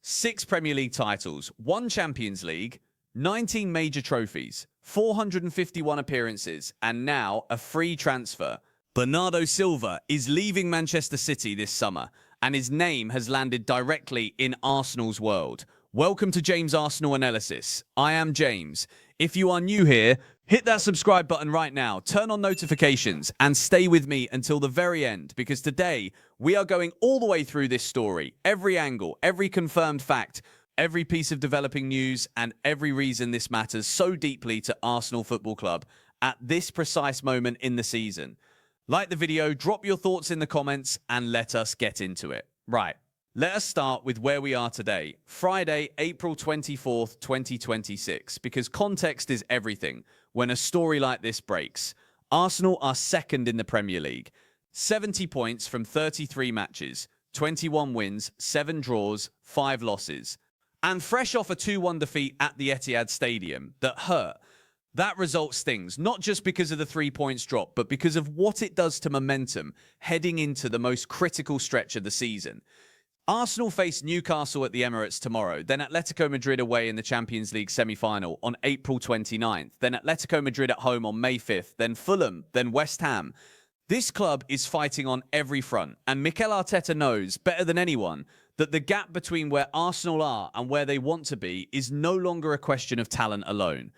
6 Premier League titles, 1 Champions League, 19 major trophies, 451 appearances, and now a free transfer. Bernardo Silva is leaving Manchester City this summer, and his name has landed directly in Arsenal's world. Welcome to James Arsenal Analysis. I am James. If you are new here, hit that subscribe button right now, turn on notifications, and stay with me until the very end, because today we are going all the way through this story, every angle, every confirmed fact, every piece of developing news, and every reason this matters so deeply to Arsenal Football Club at this precise moment in the season. Like the video, drop your thoughts in the comments, and let us get into it. Right. Let us start with where we are today, Friday, April 24th, 2026, because context is everything when a story like this breaks. Arsenal are second in the Premier League, 70 points from 33 matches, 21 wins, 7 draws, 5 losses, and fresh off a 2-1 defeat at the Etihad Stadium that hurt. That result stings, not just because of the 3 points drop, but because of what it does to momentum heading into the most critical stretch of the season. Arsenal face Newcastle at the Emirates tomorrow, then Atletico Madrid away in the Champions League semi-final on April 29th, then Atletico Madrid at home on May 5th, then Fulham, then West Ham. This club is fighting on every front, and Mikel Arteta knows, better than anyone, that the gap between where Arsenal are and where they want to be is no longer a question of talent alone.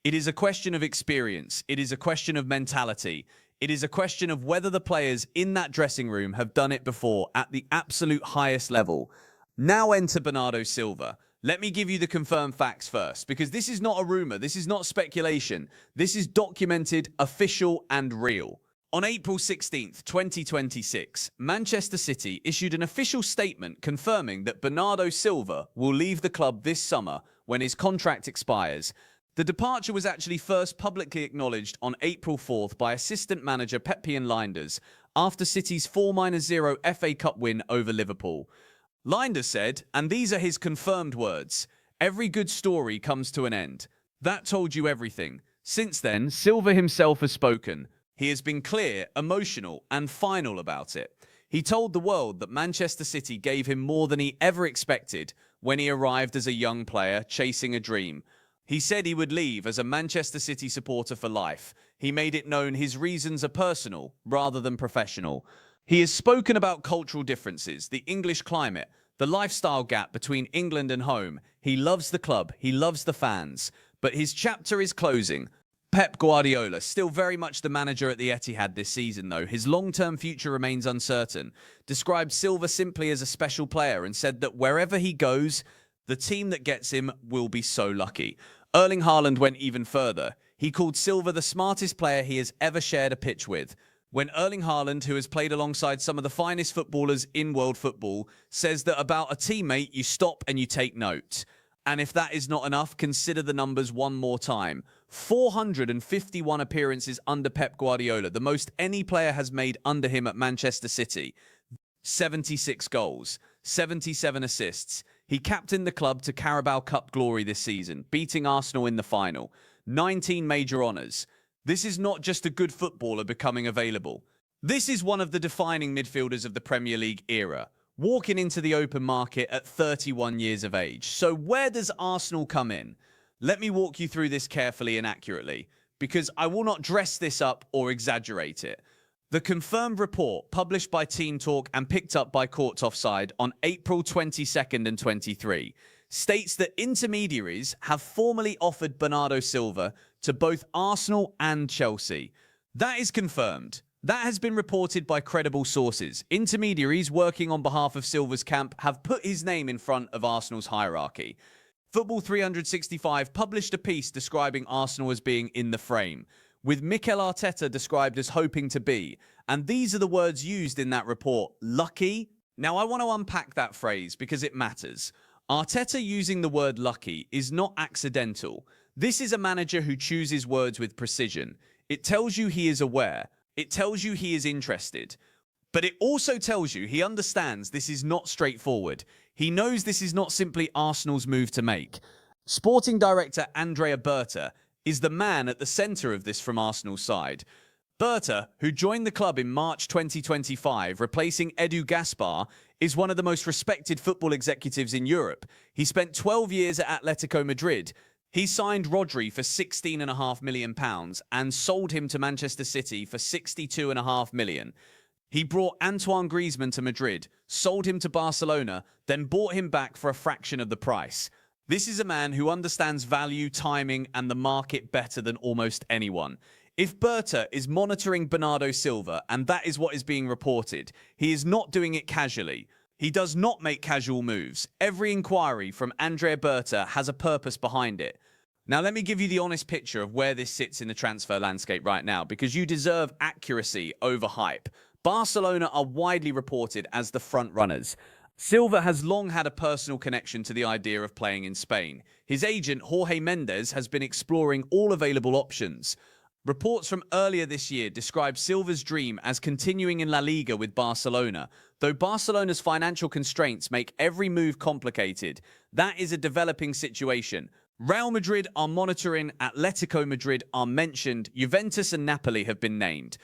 It is a question of experience. It is a question of mentality. It is a question of whether the players in that dressing room have done it before at the absolute highest level. Now enter Bernardo Silva. Let me give you the confirmed facts first, because this is not a rumor. This is not speculation. This is documented, official, and real. On April 16th, 2026, Manchester City issued an official statement confirming that Bernardo Silva will leave the club this summer when his contract expires. The departure was actually first publicly acknowledged on April 4th by assistant manager Pep Lijnders after City's 4-0 FA Cup win over Liverpool. Lijnders said, and these are his confirmed words, "Every good story comes to an end." That told you everything. Since then, Silva himself has spoken. He has been clear, emotional, and final about it. He told the world that Manchester City gave him more than he ever expected when he arrived as a young player chasing a dream. He said he would leave as a Manchester City supporter for life. He made it known his reasons are personal rather than professional. He has spoken about cultural differences, the English climate, the lifestyle gap between England and home. He loves the club, he loves the fans. But his chapter is closing. Pep Guardiola, still very much the manager at the Etihad this season though, his long-term future remains uncertain, described Silva simply as a special player and said that wherever he goes, the team that gets him will be so lucky. Erling Haaland went even further. He called Silva the smartest player he has ever shared a pitch with. When Erling Haaland, who has played alongside some of the finest footballers in world football, says that about a teammate, you stop and you take note. And if that is not enough, consider the numbers one more time. 451 appearances under Pep Guardiola, the most any player has made under him at Manchester City. 76 goals, 77 assists. He captained the club to Carabao Cup glory this season, beating Arsenal in the final. 19 major honours. This is not just a good footballer becoming available. This is one of the defining midfielders of the Premier League era, walking into the open market at 31 years of age. So where does Arsenal come in? Let me walk you through this carefully and accurately, because I will not dress this up or exaggerate it. The confirmed report, published by Team Talk and picked up by Courts Offside on April 22nd and 23, states that intermediaries have formally offered Bernardo Silva to both Arsenal and Chelsea. That is confirmed. That has been reported by credible sources. Intermediaries working on behalf of Silva's camp have put his name in front of Arsenal's hierarchy. Football 365 published a piece describing Arsenal as being in the frame, with Mikel Arteta described as hoping to be. And these are the words used in that report. Lucky? Now I want to unpack that phrase because it matters. Arteta using the word lucky is not accidental. This is a manager who chooses words with precision. It tells you he is aware. It tells you he is interested. But it also tells you he understands this is not straightforward. He knows this is not simply Arsenal's move to make. Sporting director Andrea Berta is the man at the centre of this from Arsenal's side. Berta, who joined the club in March 2025, replacing Edu Gaspar, is one of the most respected football executives in Europe. He spent 12 years at Atletico Madrid. He signed Rodri for £16.5 million and sold him to Manchester City for £62.5 million. He brought Antoine Griezmann to Madrid, sold him to Barcelona, then bought him back for a fraction of the price. This is a man who understands value, timing, and the market better than almost anyone. If Berta is monitoring Bernardo Silva, and that is what is being reported, he is not doing it casually. He does not make casual moves. Every inquiry from Andrea Berta has a purpose behind it. Now, let me give you the honest picture of where this sits in the transfer landscape right now, because you deserve accuracy over hype. Barcelona are widely reported as the front runners. Silva has long had a personal connection to the idea of playing in Spain. His agent, Jorge Mendes, has been exploring all available options. Reports from earlier this year describe Silva's dream as continuing in La Liga with Barcelona. Though Barcelona's financial constraints make every move complicated, that is a developing situation. Real Madrid are monitoring, Atletico Madrid are mentioned, Juventus and Napoli have been named.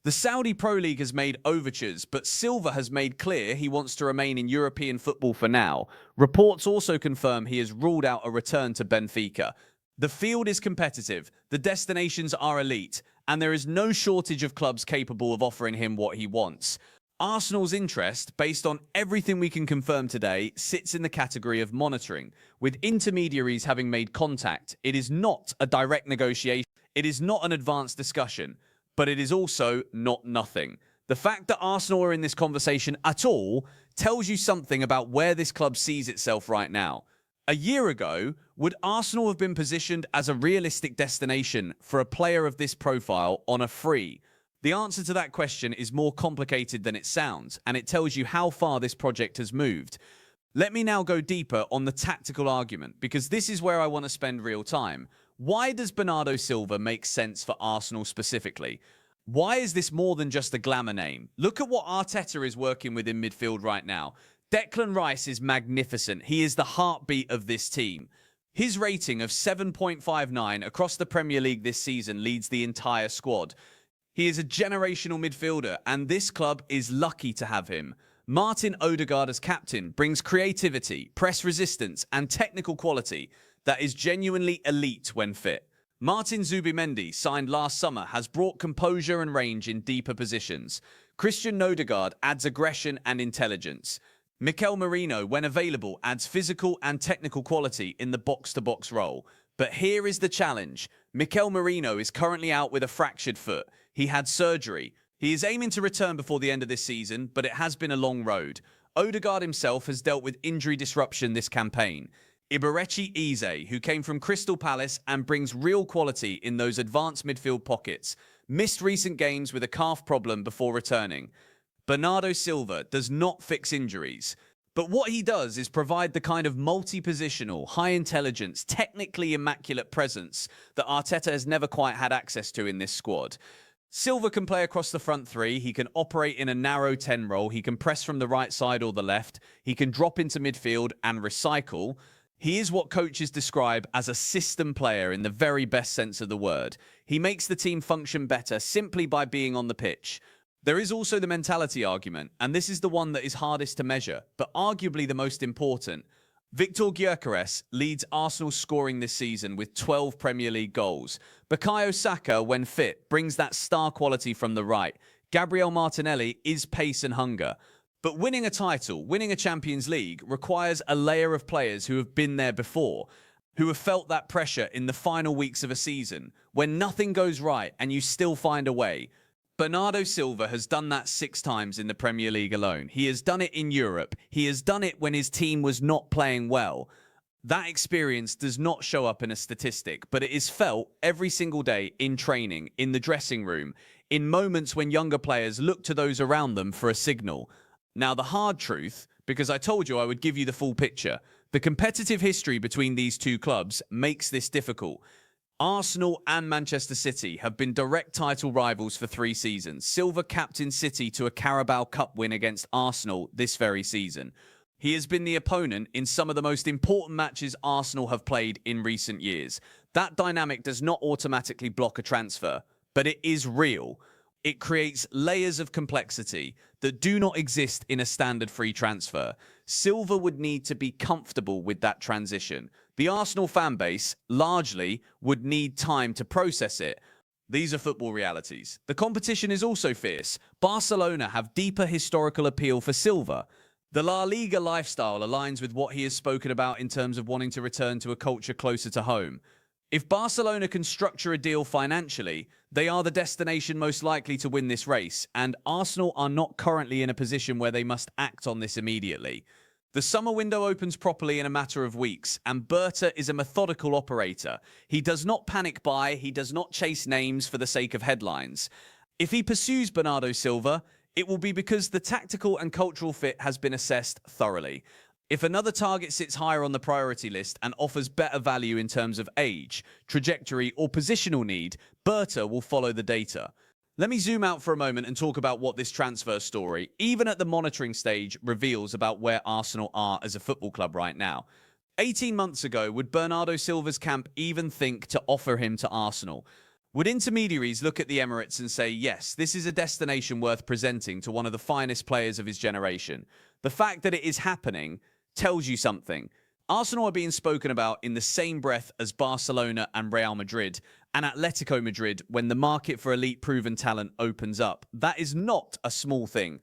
The Saudi Pro League has made overtures, but Silva has made clear he wants to remain in European football for now. Reports also confirm he has ruled out a return to Benfica. The field is competitive, the destinations are elite, and there is no shortage of clubs capable of offering him what he wants. Arsenal's interest, based on everything we can confirm today, sits in the category of monitoring. With intermediaries having made contact, it is not a direct negotiation, it is not an advanced discussion. But it is also not nothing. The fact that Arsenal are in this conversation at all tells you something about where this club sees itself right now. A year ago, would Arsenal have been positioned as a realistic destination for a player of this profile on a free? The answer to that question is more complicated than it sounds, and it tells you how far this project has moved. Let me now go deeper on the tactical argument, because this is where I want to spend real time. Why does Bernardo Silva make sense for Arsenal specifically? Why is this more than just a glamour name? Look at what Arteta is working with in midfield right now. Declan Rice is magnificent. He is the heartbeat of this team. His rating of 7.59 across the Premier League this season leads the entire squad. He is a generational midfielder, and this club is lucky to have him. Martin Odegaard as captain brings creativity, press resistance, and technical quality that is genuinely elite when fit. Martin Zubimendi, signed last summer, has brought composure and range in deeper positions. Christian Odegaard adds aggression and intelligence. Mikel Merino, when available, adds physical and technical quality in the box-to-box role. But here is the challenge. Mikel Merino is currently out with a fractured foot. He had surgery. He is aiming to return before the end of this season, but it has been a long road. Odegaard himself has dealt with injury disruption this campaign. Iberechi Eze, who came from Crystal Palace and brings real quality in those advanced midfield pockets, missed recent games with a calf problem before returning. Bernardo Silva does not fix injuries, but what he does is provide the kind of multi-positional, high-intelligence, technically immaculate presence that Arteta has never quite had access to in this squad. Silva can play across the front three, he can operate in a narrow 10 role, he can press from the right side or the left, he can drop into midfield and recycle. He is what coaches describe as a system player in the very best sense of the word. He makes the team function better simply by being on the pitch. There is also the mentality argument, and this is the one that is hardest to measure, but arguably the most important. Victor Gyökeres leads Arsenal's scoring this season with 12 Premier League goals. Bukayo Saka, when fit, brings that star quality from the right. Gabriel Martinelli is pace and hunger. But winning a title, winning a Champions League, requires a layer of players who have been there before, who have felt that pressure in the final weeks of a season, when nothing goes right and you still find a way. Bernardo Silva has done that 6 times in the Premier League alone. He has done it in Europe. He has done it when his team was not playing well. That experience does not show up in a statistic, but it is felt every single day in training, in the dressing room, in moments when younger players look to those around them for a signal. Now, the hard truth, because I told you I would give you the full picture, the competitive history between these two clubs makes this difficult. Arsenal and Manchester City have been direct title rivals for 3 seasons. Silva captained City to a Carabao Cup win against Arsenal this very season. He has been the opponent in some of the most important matches Arsenal have played in recent years. That dynamic does not automatically block a transfer, but it is real. It creates layers of complexity that do not exist in a standard free transfer. Silva would need to be comfortable with that transition. The Arsenal fan base, largely, would need time to process it. These are football realities. The competition is also fierce. Barcelona have deeper historical appeal for Silva. The La Liga lifestyle aligns with what he has spoken about in terms of wanting to return to a culture closer to home. If Barcelona can structure a deal financially, they are the destination most likely to win this race, and Arsenal are not currently in a position where they must act on this immediately. The summer window opens properly in a matter of weeks, and Berta is a methodical operator. He does not panic buy, he does not chase names for the sake of headlines. If he pursues Bernardo Silva, it will be because the tactical and cultural fit has been assessed thoroughly. If another target sits higher on the priority list and offers better value in terms of age, trajectory, or positional need, Berta will follow the data. Let me zoom out for a moment and talk about what this transfer story, even at the monitoring stage, reveals about where Arsenal are as a football club right now. 18 months ago, would Bernardo Silva's camp even think to offer him to Arsenal? Would intermediaries look at the Emirates and say, yes, this is a destination worth presenting to one of the finest players of his generation? The fact that it is happening tells you something. Arsenal are being spoken about in the same breath as Barcelona and Real Madrid and Atletico Madrid when the market for elite proven talent opens up. That is not a small thing.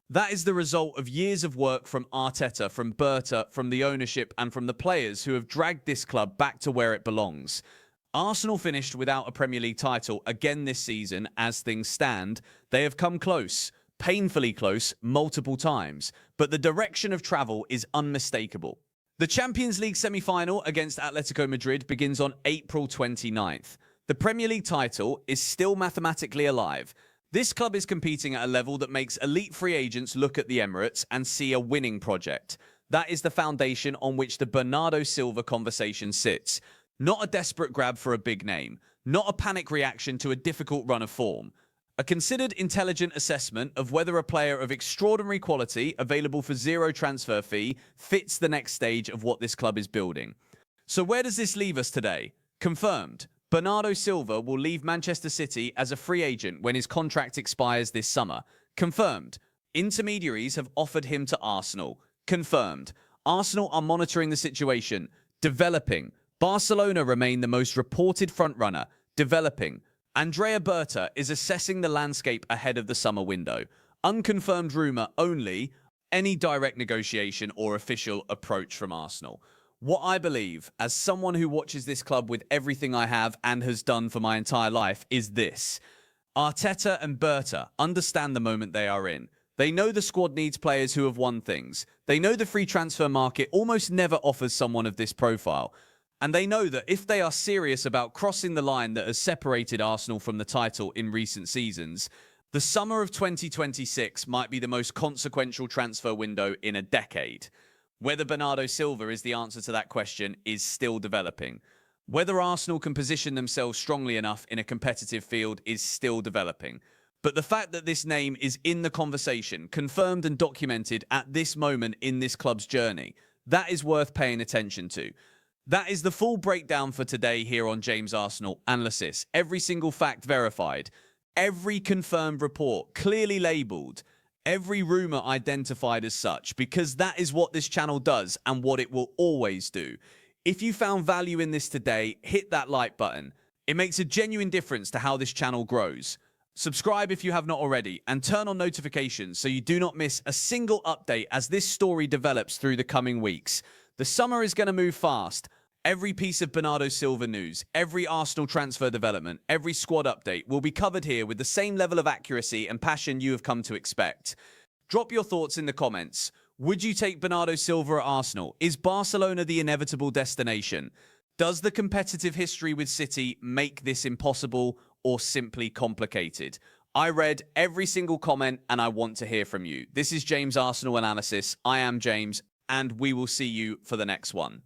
That is the result of years of work from Arteta, from Berta, from the ownership and from the players who have dragged this club back to where it belongs. Arsenal finished without a Premier League title again this season. As things stand, they have come close. Painfully close multiple times, but the direction of travel is unmistakable. The Champions League semi-final against Atletico Madrid begins on April 29th. The Premier League title is still mathematically alive. This club is competing at a level that makes elite free agents look at the Emirates and see a winning project. That is the foundation on which the Bernardo Silva conversation sits. Not a desperate grab for a big name, not a panic reaction to a difficult run of form. A considered, intelligent assessment of whether a player of extraordinary quality, available for zero transfer fee, fits the next stage of what this club is building. So where does this leave us today? Confirmed. Bernardo Silva will leave Manchester City as a free agent when his contract expires this summer. Confirmed. Intermediaries have offered him to Arsenal. Confirmed. Arsenal are monitoring the situation. Developing. Barcelona remain the most reported frontrunner. Developing. Andrea Berta is assessing the landscape ahead of the summer window. Unconfirmed rumour only, any direct negotiation or official approach from Arsenal. What I believe, as someone who watches this club with everything I have and has done for my entire life, is this. Arteta and Berta understand the moment they are in. They know the squad needs players who have won things. They know the free transfer market almost never offers someone of this profile. And they know that if they are serious about crossing the line that has separated Arsenal from the title in recent seasons, the summer of 2026 might be the most consequential transfer window in a decade. Whether Bernardo Silva is the answer to that question is still developing. Whether Arsenal can position themselves strongly enough in a competitive field is still developing. But the fact that this name is in the conversation, confirmed and documented at this moment in this club's journey, that is worth paying attention to. That is the full breakdown for today here on James Arsenal Analysis. Every single fact verified, every confirmed report clearly labelled, every rumour identified as such, because that is what this channel does and what it will always do. If you found value in this today, hit that like button. It makes a genuine difference to how this channel grows. Subscribe if you have not already, and turn on notifications so you do not miss a single update as this story develops through the coming weeks. The summer is going to move fast. Every piece of Bernardo Silva news, every Arsenal transfer development, every squad update will be covered here with the same level of accuracy and passion you have come to expect. Drop your thoughts in the comments. Would you take Bernardo Silva at Arsenal? Is Barcelona the inevitable destination? Does the competitive history with City make this impossible or simply complicated? I read every single comment and I want to hear from you. This is James Arsenal Analysis. I am James, and we will see you for the next one.